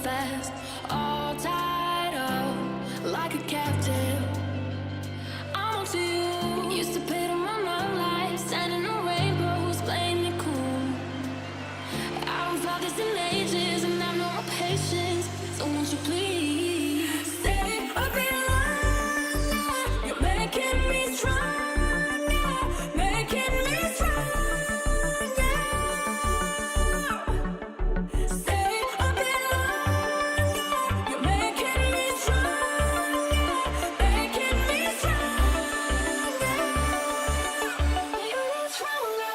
fast, all tied up like a captive. I'm on to you. Used to pay to my love life, standing on rainbows, playing it cool. I haven't felt this in ages, and I've no more patience. So won't you please stay a bit longer? You're making me stronger, making me stronger. Stay a bit longer. You're making me stronger, making me stronger. You need stronger.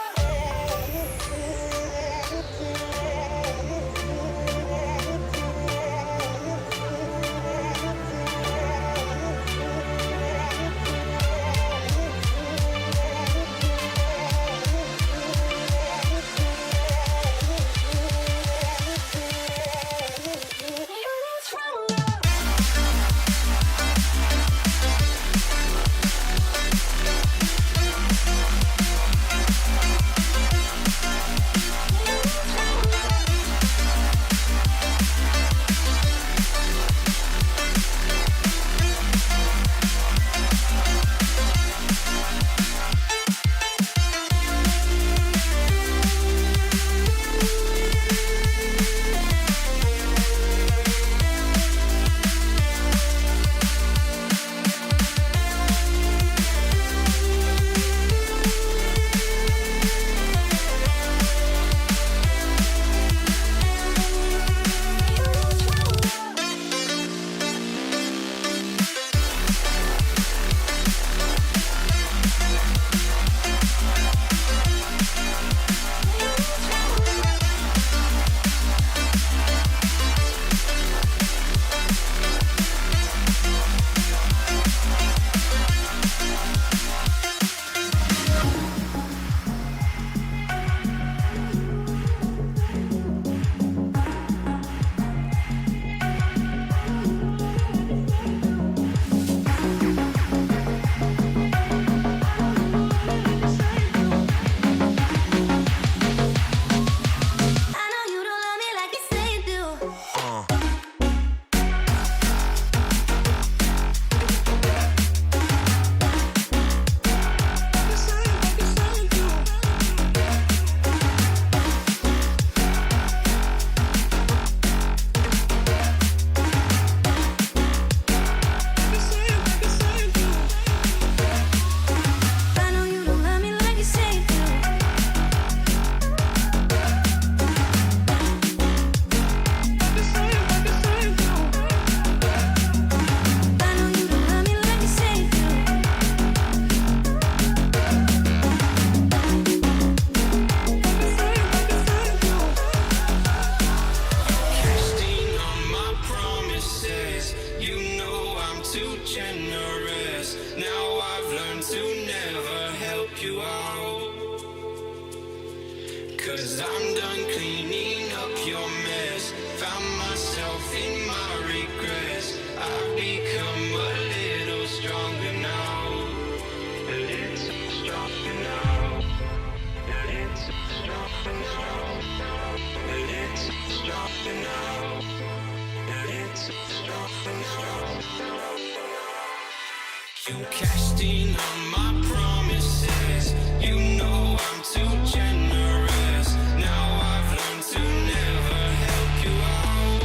You cashed in on my promises. You know I'm too generous. Now I've learned to never help you out.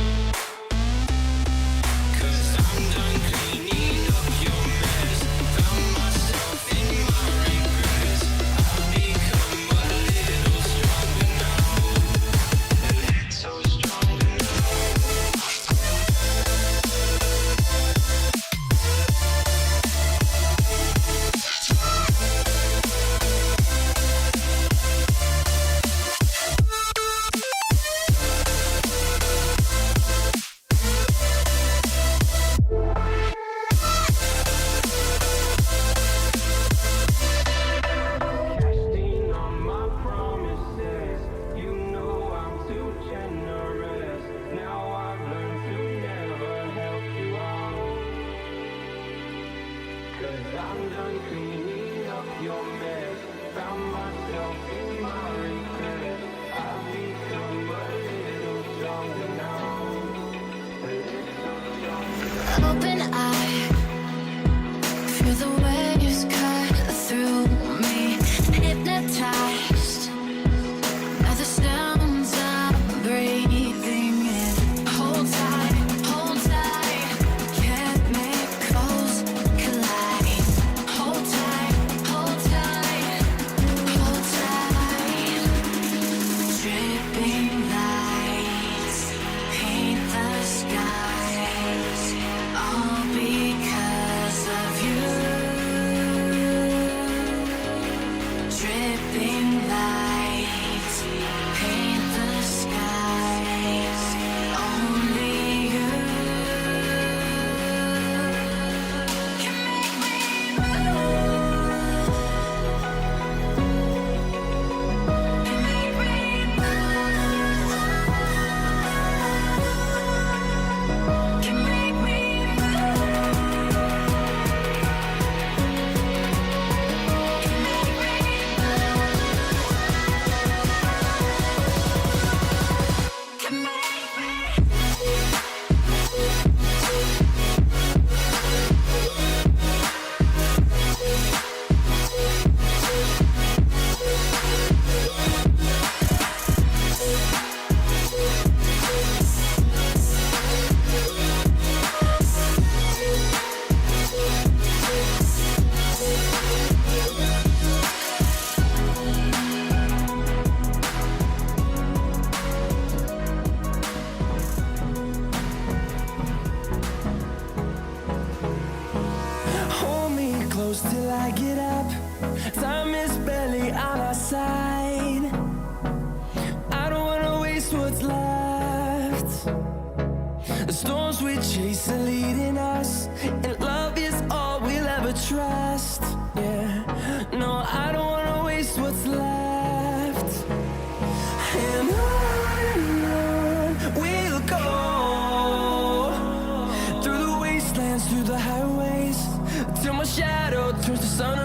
'Cause I'm done cleaning up your mess. Found myself in my regrets. I've become a little stronger now. A little stronger now. I'm done cleaning up your mess. Found myself in my regret. I've become a little stronger now. Open eye, feel the waves cut through me. Hypnotized by the sounds I'm breathing in. Hold tight, chemicals collide. Hold tight, hold tight, hold tight. Dripping lights paint the skies, all because of you. Dripping lights paint the skies, only you can make me move. Can make me move. Can make me Hold me close till I get up. Time is barely on our side. I don't wanna waste what's left. The storms we chase are leading us, and love is all we'll ever trust. Yeah, no, I don't wanna waste what's left. And on we'll go, through the wastelands, through the highways, till my shadow turns to sun